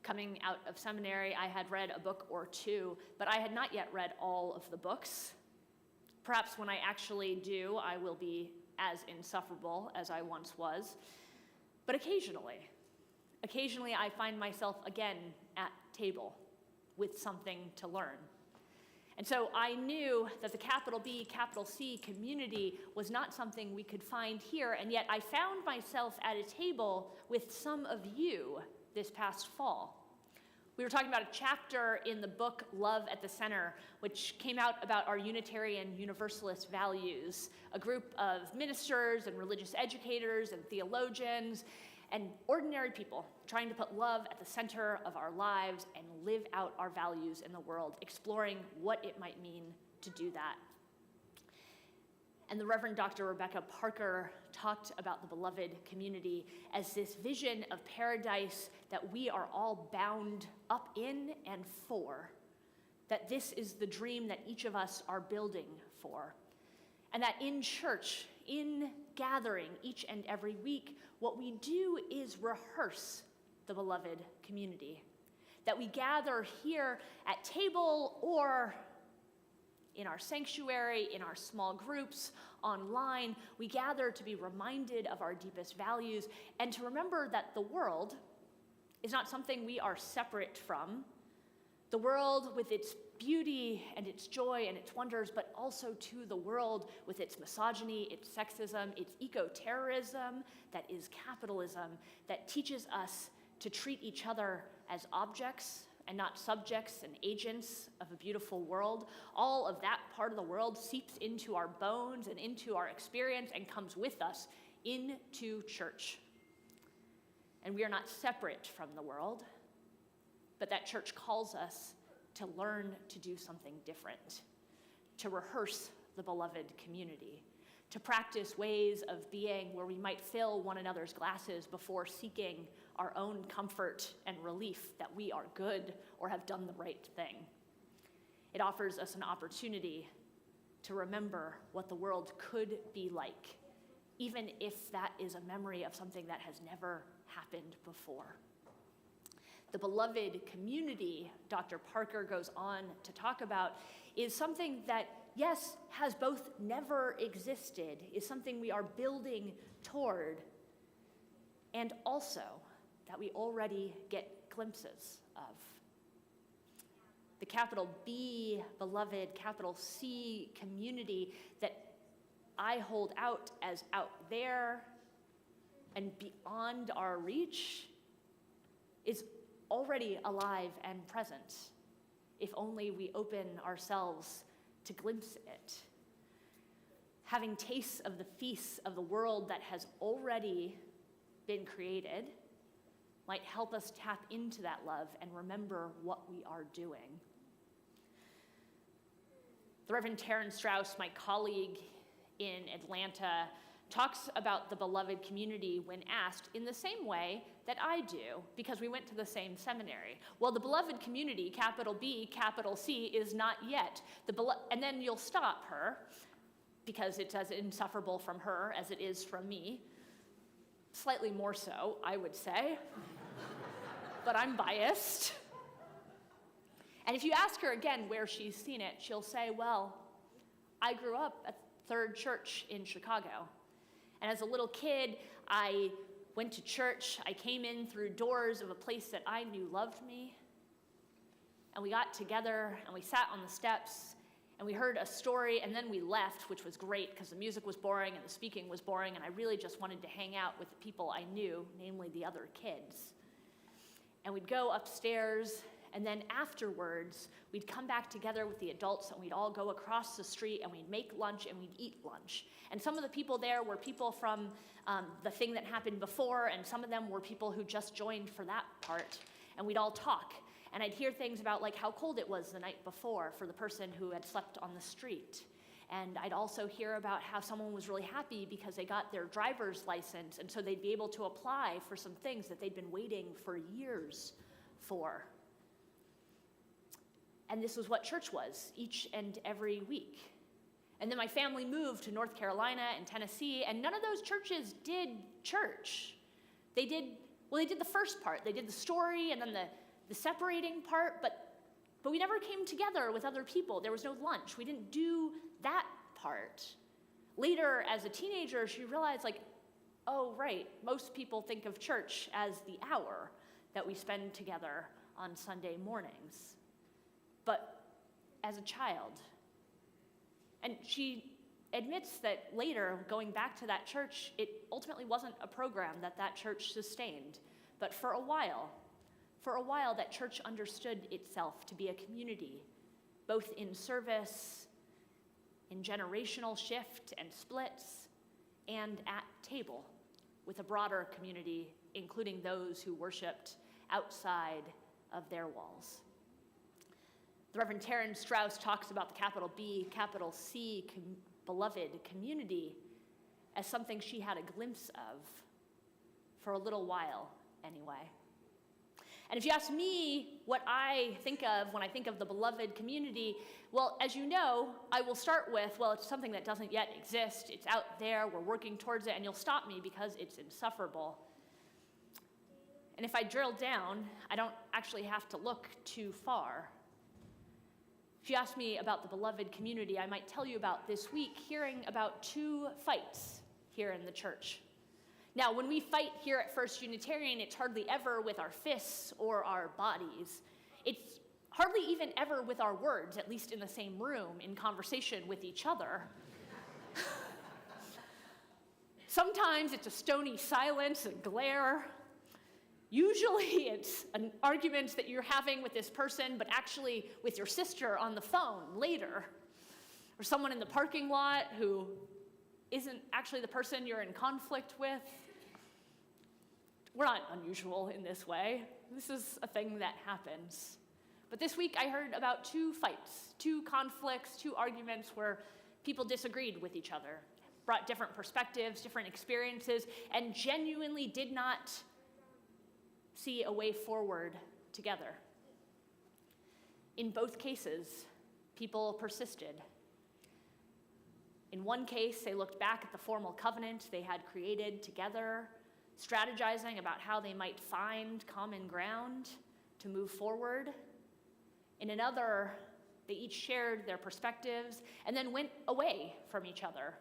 Coming out of seminary, I had read a book or two, but I had not yet read all of the books. Perhaps when I actually do, I will be as insufferable as I once was. But occasionally I find myself again at table with something to learn. And so I knew that the capital B, capital C community was not something we could find here, and yet I found myself at a table with some of you this past fall. We were talking about a chapter in the book Love at the Center, which came out about our Unitarian Universalist values, a group of ministers and religious educators and theologians and ordinary people trying to put love at the center of our lives and live out our values in the world, exploring what it might mean to do that. And the Reverend Dr. Rebecca Parker talked about the beloved community as this vision of paradise that we are all bound up in and for, that this is the dream that each of us are building for. And that in church, in gathering each and every week, what we do is rehearse the beloved community. That we gather here at table or in our sanctuary, in our small groups, online. We gather to be reminded of our deepest values and to remember that the world is not something we are separate from. The world with its beauty and its joy and its wonders, but also to the world with its misogyny, its sexism, its eco-terrorism, that is capitalism, that teaches us to treat each other as objects and not subjects and agents of a beautiful world. All of that part of the world seeps into our bones and into our experience and comes with us into church. And we are not separate from the world, but that church calls us to learn to do something different, to rehearse the beloved community, to practice ways of being where we might fill one another's glasses before seeking our own comfort and relief that we are good or have done the right thing. It offers us an opportunity to remember what the world could be like, even if that is a memory of something that has never happened before. The beloved community, Dr. Parker goes on to talk about, is something that, yes, has both never existed, is something we are building toward, and also that we already get glimpses of. The capital B, beloved, capital C community that I hold out as out there and beyond our reach is already alive and present, if only we open ourselves to glimpse it. Having tastes of the feasts of the world that has already been created might help us tap into that love and remember what we are doing. The Reverend Terrence Strauss, my colleague in Atlanta, talks about the beloved community when asked in the same way that I do, because we went to the same seminary. Well, the beloved community, capital B, capital C, is not yet. And then you'll stop her, because it's as insufferable from her as it is from me. Slightly more so, I would say. But I'm biased. And if you ask her again where she's seen it, she'll say, well, I grew up at Third Church in Chicago. And as a little kid, I went to church. I came in through doors of a place that I knew loved me. And we got together and we sat on the steps and we heard a story and then we left, which was great because the music was boring and the speaking was boring and I really just wanted to hang out with the people I knew, namely the other kids. And we'd go upstairs and then afterwards, we'd come back together with the adults and we'd all go across the street and we'd make lunch and we'd eat lunch. And some of the people there were people from the thing that happened before, and some of them were people who just joined for that part. And we'd all talk. And I'd hear things about like how cold it was the night before for the person who had slept on the street. And I'd also hear about how someone was really happy because they got their driver's license, and so they'd be able to apply for some things that they'd been waiting for years for. And this was what church was each and every week. And then my family moved to North Carolina and Tennessee, and none of those churches did church. They did the first part. They did the story and then the separating part, but we never came together with other people. There was no lunch. We didn't do that part. Later, as a teenager, she realized, like, oh, right, most people think of church as the hour that we spend together on Sunday mornings. But as a child, and she admits that later, going back to that church, it ultimately wasn't a program that church sustained. But for a while, that church understood itself to be a community, both in service, in generational shift and splits, and at table, with a broader community, including those who worshiped outside of their walls. The Reverend Terrence Strauss talks about the capital B, capital C, beloved community as something she had a glimpse of for a little while anyway. And if you ask me what I think of when I think of the beloved community, well, as you know, I will start with, well, it's something that doesn't yet exist. It's out there. We're working towards it. And you'll stop me because it's insufferable. And if I drill down, I don't actually have to look too far. If you ask me about the beloved community, I might tell you about this week hearing about 2 fights here in the church. Now, when we fight here at First Unitarian, it's hardly ever with our fists or our bodies. It's hardly even ever with our words, at least in the same room, in conversation with each other. Sometimes it's a stony silence and glare. Usually it's an argument that you're having with this person, but actually with your sister on the phone later. Or someone in the parking lot who isn't actually the person you're in conflict with. We're not unusual in this way. This is a thing that happens. But this week I heard about 2 fights, 2 conflicts, 2 arguments where people disagreed with each other, brought different perspectives, different experiences, and genuinely did not see a way forward together. In both cases, people persisted. In one case, they looked back at the formal covenant they had created together, strategizing about how they might find common ground to move forward. In another, they each shared their perspectives and then went away from each other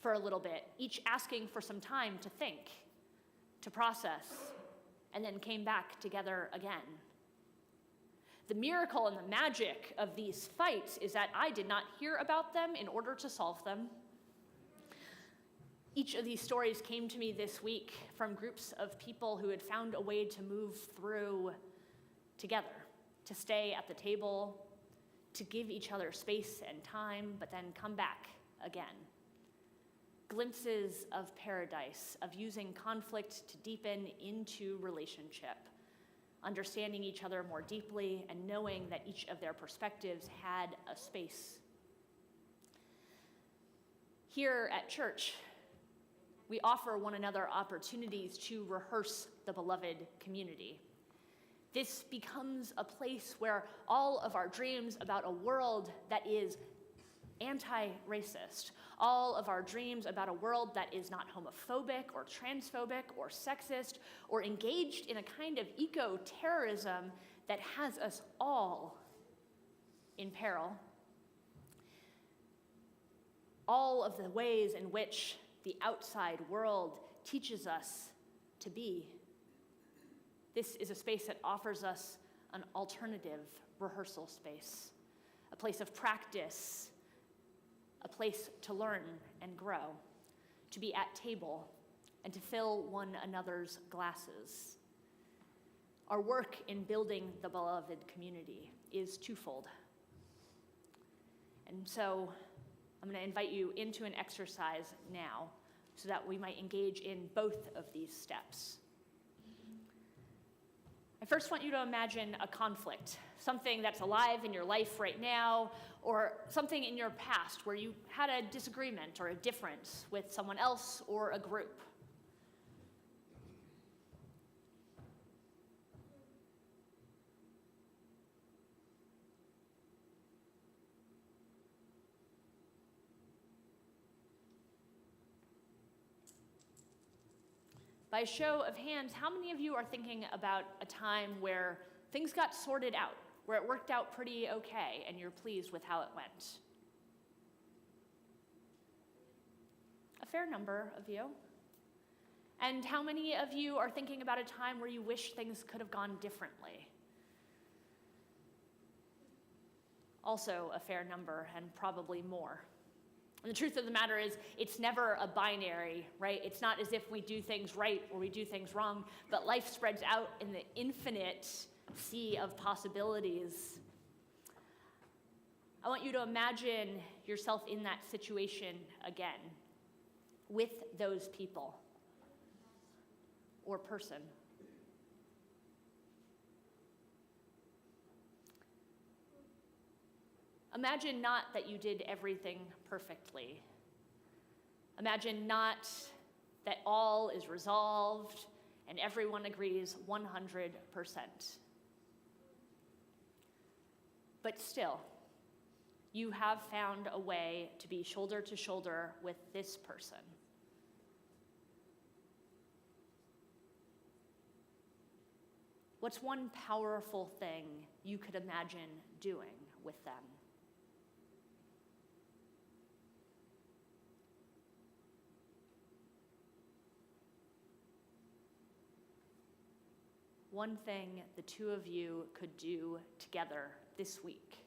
for a little bit, each asking for some time to think, to process, and then came back together again. The miracle and the magic of these fights is that I did not hear about them in order to solve them. Each of these stories came to me this week from groups of people who had found a way to move through together, to stay at the table, to give each other space and time, but then come back again. Glimpses of paradise, of using conflict to deepen into relationship, understanding each other more deeply and knowing that each of their perspectives had a space. Here at church, we offer one another opportunities to rehearse the beloved community. This becomes a place where all of our dreams about a world that is anti-racist, all of our dreams about a world that is not homophobic or transphobic or sexist or engaged in a kind of eco-terrorism that has us all in peril. All of the ways in which the outside world teaches us to be. This is a space that offers us an alternative rehearsal space, a place of practice, a place to learn and grow, to be at table, and to fill one another's glasses. Our work in building the beloved community is twofold. And so I'm going to invite you into an exercise now so that we might engage in both of these steps. I first want you to imagine a conflict, something that's alive in your life right now, or something in your past where you had a disagreement or a difference with someone else or a group. By a show of hands, how many of you are thinking about a time where things got sorted out, where it worked out pretty okay, and you're pleased with how it went? A fair number of you. And how many of you are thinking about a time where you wish things could have gone differently? Also a fair number, and probably more. And the truth of the matter is, it's never a binary, right? It's not as if we do things right or we do things wrong, but life spreads out in the infinite sea of possibilities. I want you to imagine yourself in that situation again, with those people or person. Imagine not that you did everything perfectly. Imagine not that all is resolved and everyone agrees 100%. But still, you have found a way to be shoulder to shoulder with this person. What's one powerful thing you could imagine doing with them? one thing the two of you could do together this week?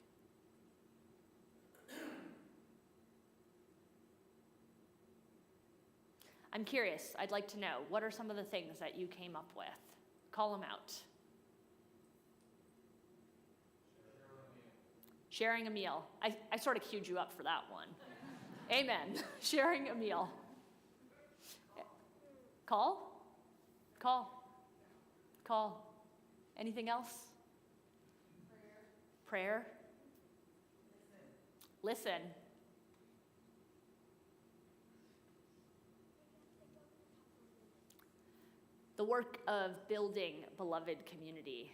I'm curious. I'd like to know, what are some of the things that you came up with? Call them out. Sharing a meal. I sort of queued you up for that one. Amen. Sharing a meal. Call? Call. Anything else? Prayer. Listen. The work of building beloved community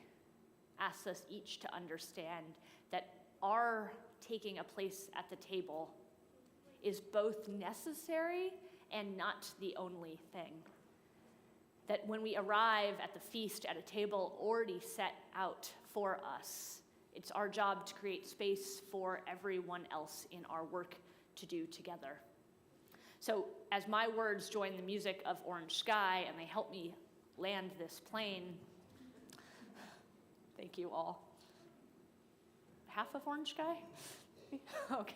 asks us each to understand that our taking a place at the table is both necessary and not the only thing. That when we arrive at the feast at a table already set out for us, it's our job to create space for everyone else in our work to do together. So as my words join the music of Orange Sky and they help me land this plane, thank you all. Half of Orange Sky? Okay.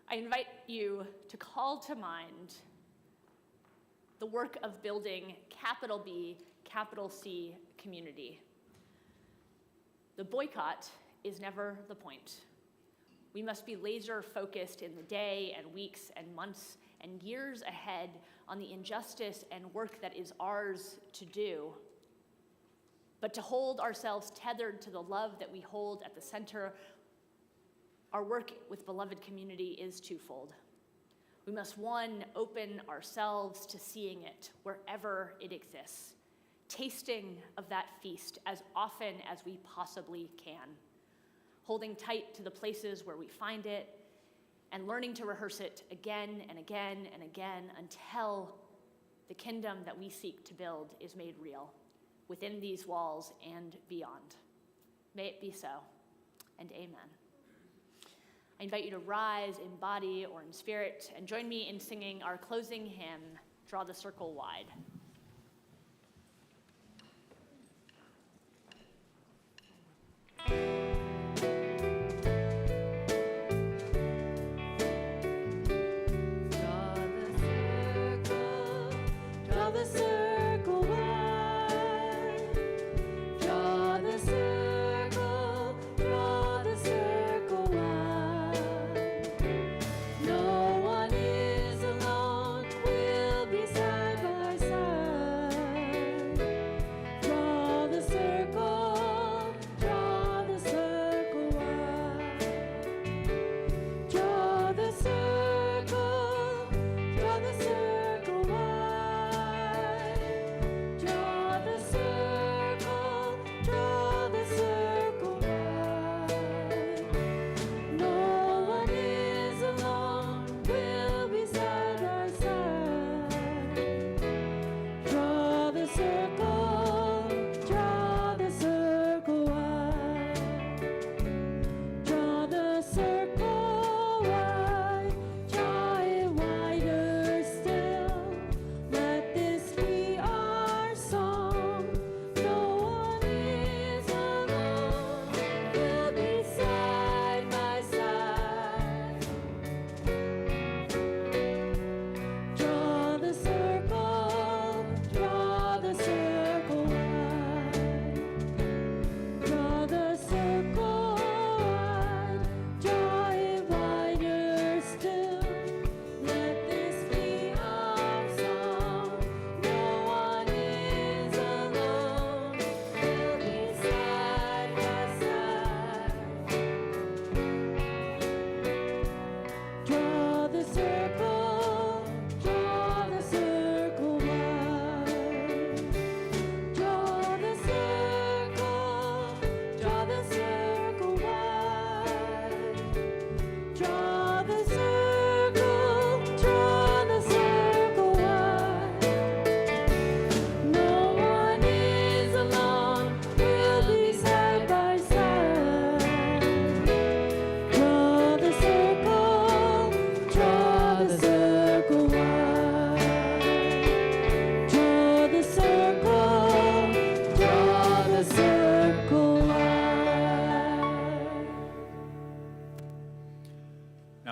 I invite you to call to mind the work of building capital B, capital C community. The boycott is never the point. We must be laser focused in the day and weeks and months and years ahead on the injustice and work that is ours to do. But to hold ourselves tethered to the love that we hold at the center, our work with beloved community is twofold. We must, one, open ourselves to seeing it wherever it exists, tasting of that feast as often as we possibly can, holding tight to the places where we find it, and learning to rehearse it again and again and again until the kingdom that we seek to build is made real within these walls and beyond. May it be so, and amen. I invite you to rise in body or in spirit and join me in singing our closing hymn, Draw the Circle Wide. No one is alone, we'll be side by side.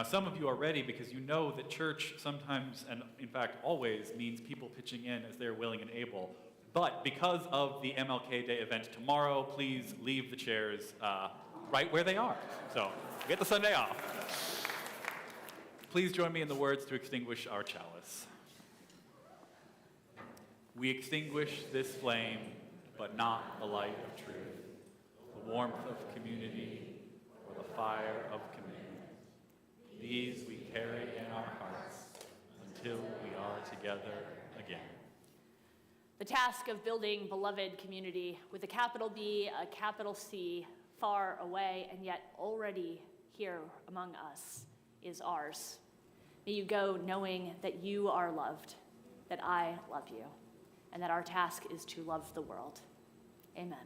some of you are ready because you know that church sometimes, and in fact always, means people pitching in as they're willing and able. But because of the MLK Day event tomorrow, please leave the chairs right where they are. So get the Sunday off. Please join me in the words to extinguish our chalice. We extinguish this flame, but not the light of truth, the warmth of community, or the fire of commitment. These we carry in our hearts until we are together again. The task of building beloved community with a capital B, a capital C, far away and yet already here among us is ours. May you go knowing that you are loved, that I love you, and that our task is to love the world. Amen.